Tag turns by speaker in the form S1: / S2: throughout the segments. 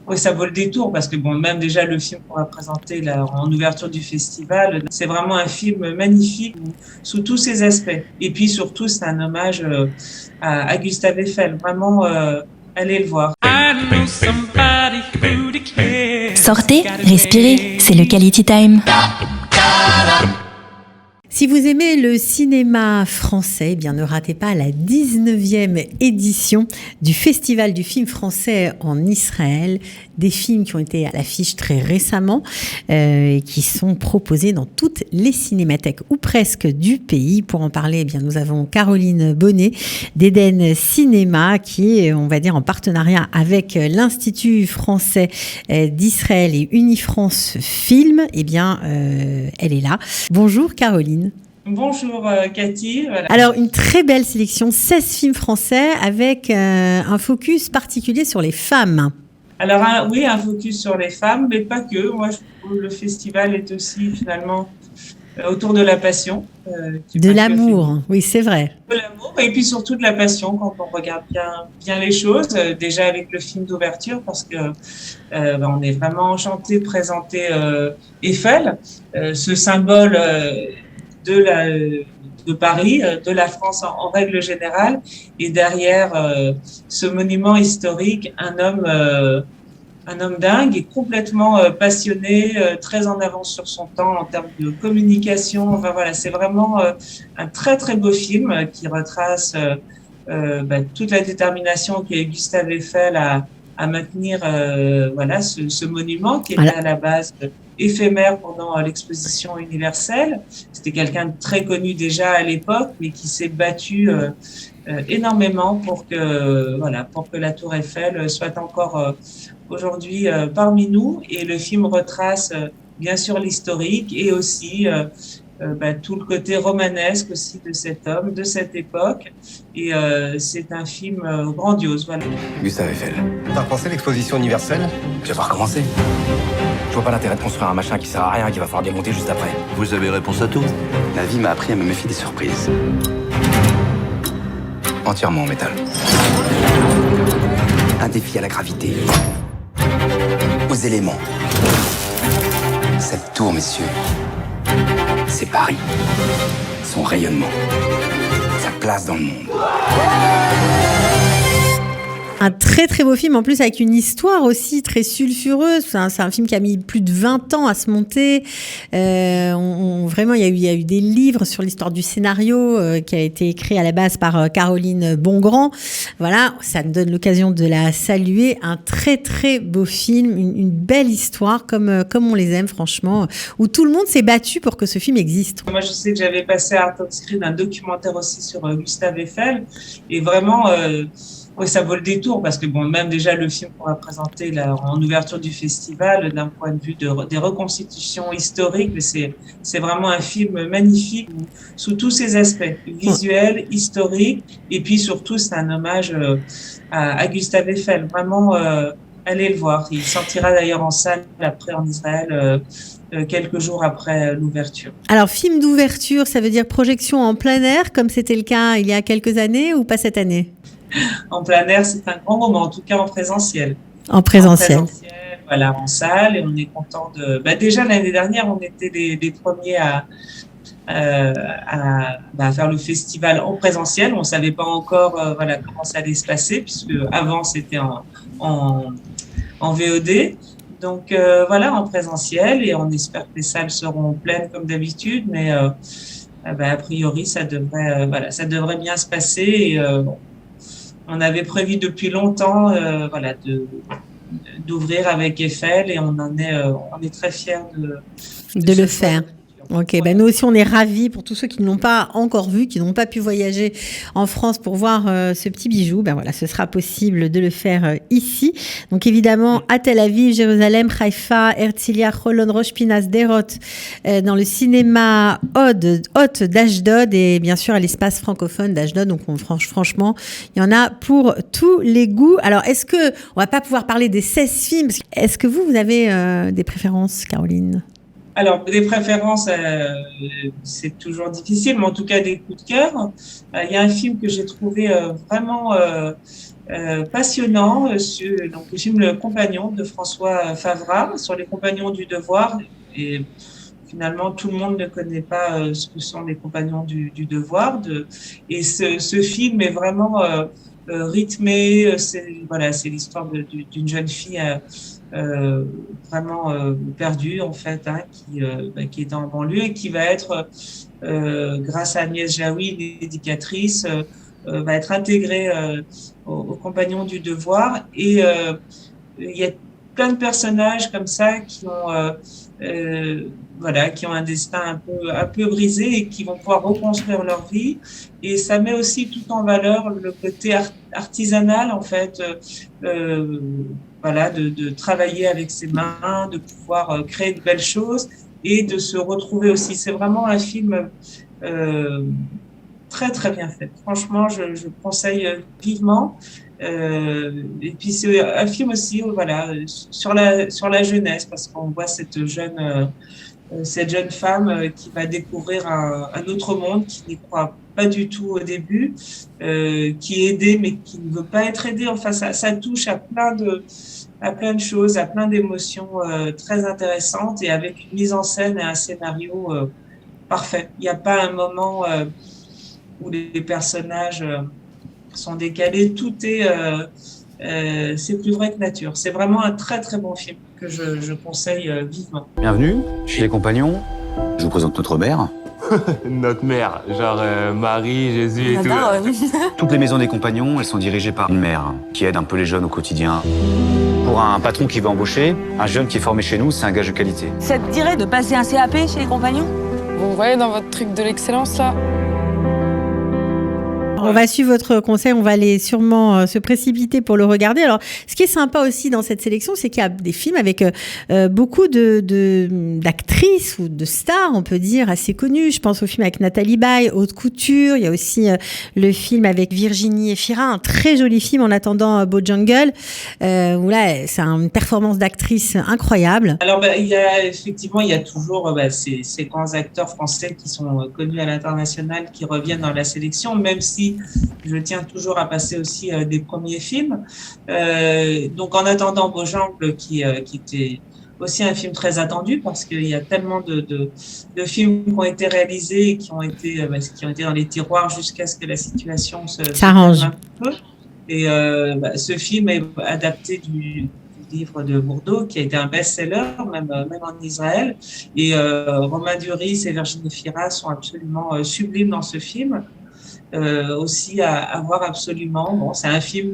S1: Oui, ça vaut le détour parce que bon, même déjà le film qu'on va présenter là, en ouverture du festival, c'est vraiment un film magnifique sous tous ses aspects. Et puis surtout, c'est un hommage à Gustave Eiffel. Vraiment, allez le voir.
S2: Sortez, respirez, c'est le Quality Time.
S3: Si vous aimez le cinéma français, eh bien ne ratez pas la 19e édition du Festival du film français en Israël. Des films qui ont été à l'affiche très récemment et qui sont proposés dans toutes les cinémathèques ou presque du pays. Pour en parler, eh bien, nous avons Caroline Bonnet d'Eden Cinéma qui est, on va dire, en partenariat avec l'Institut français d'Israël et Unifrance Film. Eh bien, elle est là. Bonjour Caroline.
S1: Bonjour Cathy. Voilà.
S3: Alors, une très belle sélection, 16 films français avec un focus particulier sur les femmes.
S1: Alors oui, un focus sur les femmes, mais pas que. Moi, je trouve que le festival est aussi finalement autour de la passion.
S3: De l'amour, oui, c'est vrai.
S1: De l'amour et puis surtout de la passion quand on regarde bien les choses. Déjà avec le film d'ouverture parce que on est vraiment enchanté de présenter Eiffel, ce symbole de Paris, de la France en règle générale, et derrière ce monument historique, un homme dingue et complètement passionné, très en avance sur son temps en termes de communication. Enfin voilà, c'est vraiment un très très beau film qui retrace toute la détermination qu'a eu Gustave Eiffel à maintenir voilà ce monument qui était à la base éphémère pendant l'exposition universelle. C'était quelqu'un de très connu déjà à l'époque, mais qui s'est battu énormément pour que la Tour Eiffel soit encore aujourd'hui parmi nous. Et le film retrace bien sûr l'historique et aussi tout le côté romanesque aussi de cet homme, de cette époque. Et c'est un film grandiose. Voilà.
S4: Gustave Eiffel.
S5: T'as repensé l'exposition universelle?
S4: Je vais pas recommencer. Je vois pas l'intérêt de construire un machin qui sert à rien, qui va falloir démonter juste après.
S6: Vous avez réponse à tout?
S4: La vie m'a appris à me méfier des surprises. Entièrement en métal. Un défi à la gravité. Aux éléments. Cette tour, messieurs, c'est Paris. Son rayonnement. Sa place dans le monde.
S3: Un très très beau film, en plus avec une histoire aussi très sulfureuse. C'est un film qui a mis plus de 20 ans à se monter. Vraiment, il y a eu des livres sur l'histoire du scénario qui a été écrit à la base par Caroline Bongrand. Voilà, ça nous donne l'occasion de la saluer. Un très très beau film, une belle histoire comme on les aime franchement, où tout le monde s'est battu pour que ce film existe.
S1: Moi, je sais que j'avais passé à Art on Screen un documentaire aussi sur Gustave Eiffel et vraiment... oui, ça vaut le détour parce que bon, même déjà le film qu'on va présenter là en ouverture du festival, d'un point de vue des reconstitutions historiques, mais c'est vraiment un film magnifique sous tous ses aspects, visuel, historique, et puis surtout c'est un hommage à Gustave Eiffel. Vraiment, allez le voir. Il sortira d'ailleurs en salle après en Israël. Quelques jours après l'ouverture.
S3: Alors, film d'ouverture, ça veut dire projection en plein air, comme c'était le cas il y a quelques années ou pas cette année?
S1: En plein air, c'est un grand moment, en tout cas en présentiel.
S3: En présentiel.
S1: Voilà, en salle, et on est content de... déjà, l'année dernière, on était les premiers à faire le festival en présentiel. On ne savait pas encore comment ça allait se passer, puisque avant, c'était en VOD. Donc en présentiel, et on espère que les salles seront pleines comme d'habitude, mais a priori ça devrait bien se passer. Et, on avait prévu depuis longtemps d'ouvrir avec Eiffel, et on est très fiers
S3: de le faire. Ok, nous aussi on est ravis pour tous ceux qui ne l'ont pas encore vu, qui n'ont pas pu voyager en France pour voir ce petit bijou. Ce sera possible de le faire ici. Donc évidemment à Tel Aviv, Jérusalem, Haïfa, Herzliya, Holon, Rosh Pinas, Sderot, dans le cinéma Hôte d'Ashdod, et bien sûr à l'espace francophone d'Ashdod. Donc franchement, il y en a pour tous les goûts. Alors est-ce que on va pas pouvoir parler des 16 films? Est-ce que vous avez des préférences, Caroline?
S1: Alors, des préférences, c'est toujours difficile, mais en tout cas des coups de cœur. Il y a un film que j'ai trouvé vraiment passionnant, donc le film Le Compagnon de François Favra sur les compagnons du devoir. Et finalement, tout le monde ne connaît pas ce que sont les compagnons du devoir. Et ce film est vraiment rythmé. C'est l'histoire d'une jeune fille vraiment perdue en fait, qui est en banlieue et qui va être, grâce à Agnès Jaoui, l'éducatrice, va être intégrée aux compagnons du devoir. Et il y a plein de personnages comme ça qui ont qui ont un destin un peu brisé et qui vont pouvoir reconstruire leur vie. Et ça met aussi tout en valeur le côté artisanal, en fait, de travailler avec ses mains, de pouvoir créer de belles choses et de se retrouver aussi. C'est vraiment un film très, très bien fait. Franchement, je conseille vivement. Et puis c'est un film aussi, sur la jeunesse, parce qu'on voit cette jeune femme qui va découvrir un autre monde, qui n'y croit pas du tout au début, qui est aidée mais qui ne veut pas être aidée. Enfin, ça touche à plein de choses, à plein d'émotions très intéressantes et avec une mise en scène et un scénario parfait. Il n'y a pas un moment où les personnages sont décalés. Tout c'est plus vrai que nature. C'est vraiment un très très bon film que je conseille vivement.
S4: Bienvenue chez les compagnons. Je vous présente notre mère.
S6: Notre mère, genre Marie, Jésus et tout.
S4: Toutes les maisons des compagnons, elles sont dirigées par une mère qui aide un peu les jeunes au quotidien. Pour un patron qui veut embaucher, un jeune qui est formé chez nous, c'est un gage de qualité.
S7: Ça te dirait de passer un CAP chez les compagnons?
S8: Vous me voyez dans votre truc de l'excellence là?
S3: On va suivre votre conseil, on va aller sûrement se précipiter pour le regarder. Alors, ce qui est sympa aussi dans cette sélection, c'est qu'il y a des films avec beaucoup d'actrices ou de stars, on peut dire, assez connues. Je pense au film avec Nathalie Baye, Haute Couture. Il y a aussi le film avec Virginie Efira, un très joli film En attendant Beau Jungle, où là, c'est une performance d'actrice incroyable.
S1: Alors, il y a toujours ces grands acteurs français qui sont connus à l'international, qui reviennent dans la sélection, même si je tiens toujours à passer aussi des premiers films. Donc, En attendant Beau Jungle, qui était aussi un film très attendu parce qu'il y a tellement de films qui ont été réalisés et qui ont été dans les tiroirs jusqu'à ce que la situation
S3: s'arrange
S1: un peu. Et ce film est adapté du livre de Bourdeau, qui a été un best-seller, même en Israël. Et Romain Duris et Virginie Efira sont absolument sublimes dans ce film. Aussi à voir absolument. Bon, c'est un film.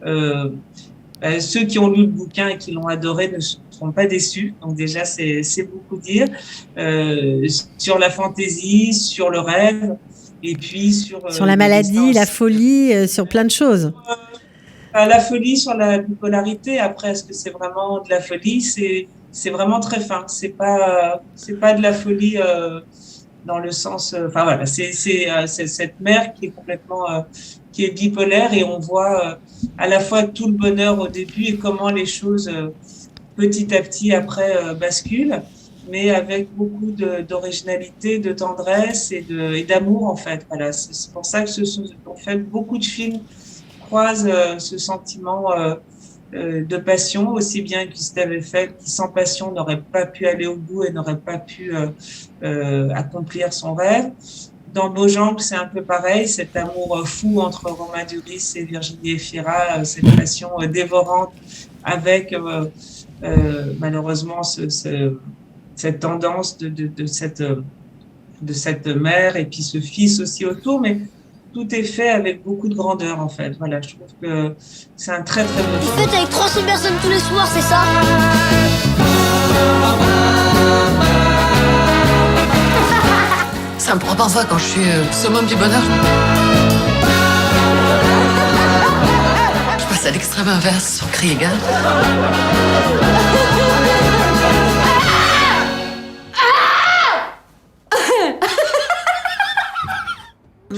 S1: Ceux qui ont lu le bouquin et qui l'ont adoré ne seront pas déçus. Donc déjà, c'est beaucoup dire sur la fantaisie, sur le rêve, et puis sur
S3: la maladie, la folie, sur plein de choses.
S1: La folie, sur la bipolarité. Après, est-ce que c'est vraiment de la folie? C'est vraiment très fin. C'est pas de la folie. Dans le sens, c'est cette mère qui est complètement, qui est bipolaire, et on voit à la fois tout le bonheur au début et comment les choses petit à petit après basculent, mais avec beaucoup d'originalité, de tendresse et d'amour en fait. Voilà, c'est pour ça que en fait beaucoup de films croisent ce sentiment de passion, aussi bien Gustave Eiffel, qui sans passion n'aurait pas pu aller au bout et n'aurait pas pu accomplir son rêve. Dans Beau Jungle, c'est un peu pareil, cet amour fou entre Romain Duris et Virginie Efira, cette passion dévorante avec malheureusement cette tendance de cette mère et puis ce fils aussi autour, mais tout est fait avec beaucoup de grandeur, en fait. Voilà, je trouve que c'est un très, très beau film.
S9: Vous faites avec 300 personnes tous les soirs, c'est ça?
S10: Ça me prend parfois quand je suis summum du bonheur. Je passe à l'extrême inverse sur Krieger.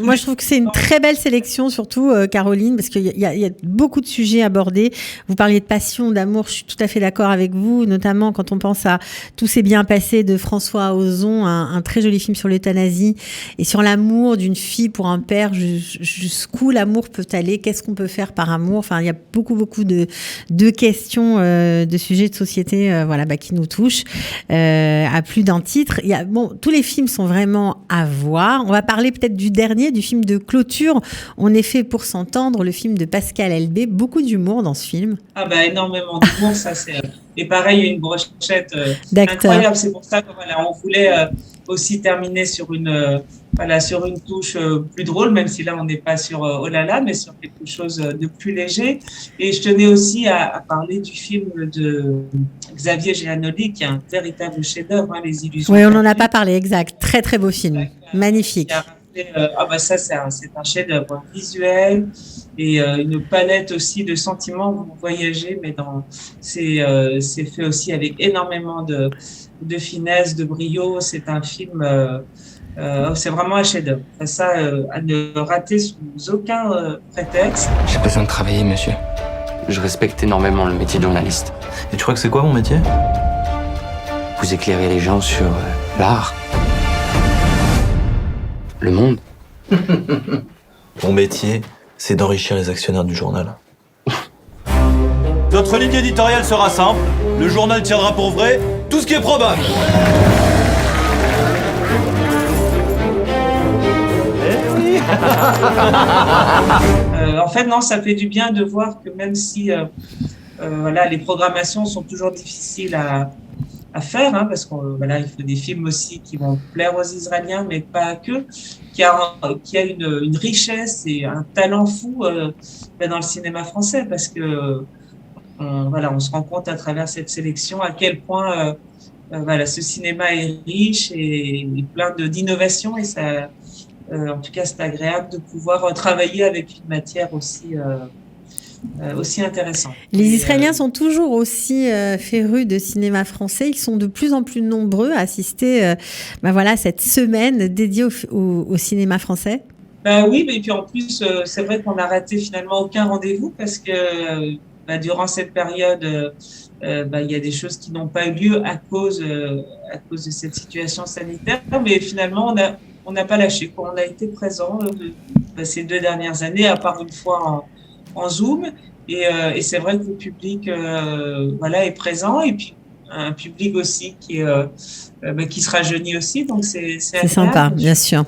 S3: Moi, je trouve que c'est une très belle sélection, surtout, Caroline, parce qu'il y a beaucoup de sujets abordés. Vous parliez de passion, d'amour, je suis tout à fait d'accord avec vous, notamment quand on pense à Tout s'est bien passé de François Ozon, un très joli film sur l'euthanasie et sur l'amour d'une fille pour un père, jusqu'où l'amour peut aller, qu'est-ce qu'on peut faire par amour. Enfin, il y a beaucoup de questions, de sujets de société, qui nous touchent, à plus d'un titre. Tous les films sont vraiment à voir. On va parler peut-être du dernier, du film de clôture. On est fait pour s'entendre, le film de Pascal Elbé. Beaucoup d'humour dans ce film.
S1: Énormément d'humour, ça c'est. Et pareil, une brochette incroyable. C'est pour ça qu'on voulait aussi terminer sur une touche plus drôle, même si là on n'est pas sur oh là là, mais sur quelque chose de plus léger. Et je tenais aussi à parler du film de Xavier Giannoli, qui est un véritable chef-d'œuvre, Les Illusions.
S3: Oui, on n'en a pas parlé, exact. Très très beau film, magnifique.
S1: Ça c'est un chef-d'œuvre visuel et une palette aussi de sentiments. Vous voyagez, mais c'est fait aussi avec énormément de finesse, de brio. C'est un film. C'est vraiment un chef-d'œuvre. Ça, à ne rater sous aucun prétexte.
S11: J'ai besoin de travailler, monsieur. Je respecte énormément le métier de journaliste.
S12: Et tu crois que c'est quoi mon métier ?
S11: Vous éclairez les gens sur l'art, le monde.
S12: Mon métier, c'est d'enrichir les actionnaires du journal.
S13: Notre ligne éditoriale sera simple. Le journal tiendra pour vrai tout ce qui est probable.
S1: En fait, non, ça fait du bien de voir que même si les programmations sont toujours difficiles à faire, parce qu'il faut des films aussi qui vont plaire aux Israéliens, mais pas que, qui a une richesse et un talent fou dans le cinéma français, parce que on se rend compte à travers cette sélection à quel point ce cinéma est riche et plein d'innovations, et ça, en tout cas, c'est agréable de pouvoir travailler avec une matière aussi intéressante.
S3: Les Israéliens sont toujours aussi férus de cinéma français. Ils sont de plus en plus nombreux à assister cette semaine dédiée au cinéma français.
S1: Oui, mais puis en plus, c'est vrai qu'on n'a raté finalement aucun rendez-vous parce que durant cette période, il y a des choses qui n'ont pas eu lieu à cause de cette situation sanitaire. Mais finalement, on n'a pas lâché. On a été présent ces 2 dernières années, à part une fois en Zoom. Et c'est vrai que le public est présent. Et puis, un public aussi qui se rajeunit aussi. Donc, c'est
S3: sympa, bien sûr.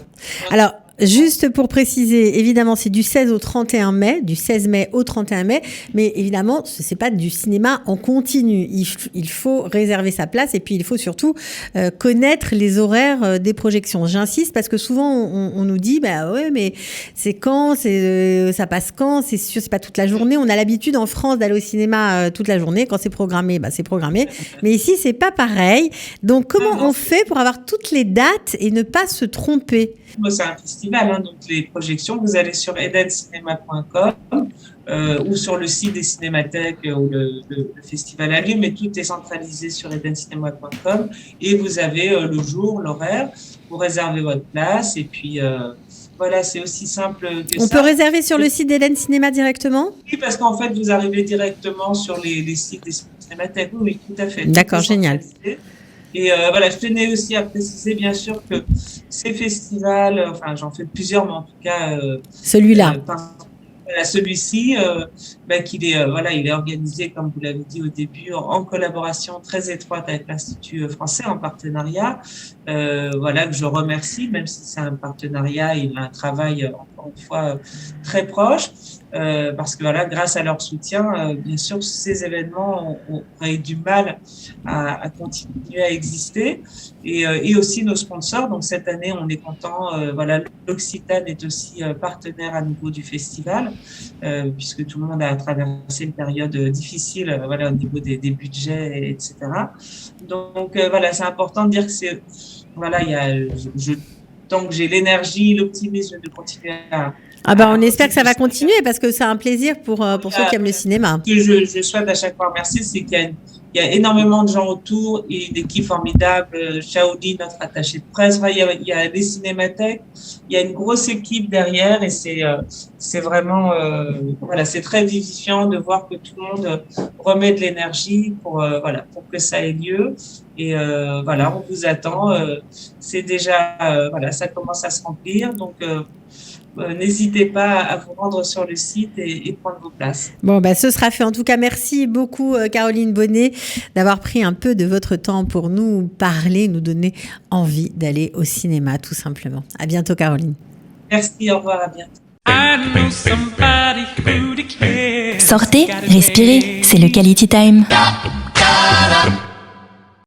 S3: Alors, juste pour préciser, évidemment, c'est du 16 au 31 mai, du 16 mai au 31 mai, mais évidemment, c'est pas du cinéma en continu. Il faut réserver sa place et puis il faut surtout connaître les horaires des projections. J'insiste parce que souvent on nous dit, mais c'est quand, ça passe quand, c'est sûr, c'est pas toute la journée. On a l'habitude en France d'aller au cinéma toute la journée. Quand c'est programmé, c'est programmé. Mais ici, c'est pas pareil. Donc, comment on fait pour avoir toutes les dates et ne pas se tromper?
S1: C'est un festival, donc les projections, vous allez sur edencinema.com ou sur le site des cinémathèques où le festival a lieu, mais tout est centralisé sur edencinema.com et vous avez le jour, l'horaire, vous réservez votre place et puis c'est aussi simple que ça.
S3: On peut réserver sur le site d'Eden Cinéma directement ?
S1: Oui, parce qu'en fait, vous arrivez directement sur les sites des cinémathèques. Oui, tout à fait.
S3: D'accord, génial.
S1: Et je tenais aussi à préciser, bien sûr, que ces festivals, j'en fais plusieurs, mais en tout cas,
S3: celui-là.
S1: Celui-ci, il est organisé, comme vous l'avez dit au début, en collaboration très étroite avec l'Institut français, en partenariat, que je remercie, même si c'est un partenariat, il y a un travail, encore une fois, très proche. Parce que grâce à leur soutien, bien sûr, ces événements auraient du mal à continuer à exister, et aussi nos sponsors. Donc cette année, on est content. L'Occitane est aussi partenaire à nouveau du festival, puisque tout le monde a traversé une période difficile, au niveau des budgets, etc. Donc c'est important de dire que c'est tant que j'ai l'énergie, l'optimisme de continuer à
S3: on espère que ça va continuer parce que c'est un plaisir pour ceux qui aiment le cinéma.
S1: Ce que je souhaite à chaque fois remercier, c'est qu'il y a Il y a énormément de gens autour et une équipe formidable. Shaoli, notre attaché de presse. Enfin, il y a des cinémathèques. Il y a une grosse équipe derrière et c'est vraiment, voilà, c'est très vivifiant de voir que tout le monde remet de l'énergie pour que ça ait lieu. Et voilà, on vous attend. C'est déjà, voilà, ça commence à se remplir. Donc, n'hésitez pas à vous rendre sur le site et prendre vos places.
S3: Bon, ce sera fait. En tout cas, merci beaucoup Caroline Bonnet d'avoir pris un peu de votre temps pour nous parler, nous donner envie d'aller au cinéma, tout simplement. À bientôt Caroline.
S1: Merci, au revoir, à bientôt.
S2: Sortez, respirez, c'est le Quality Time.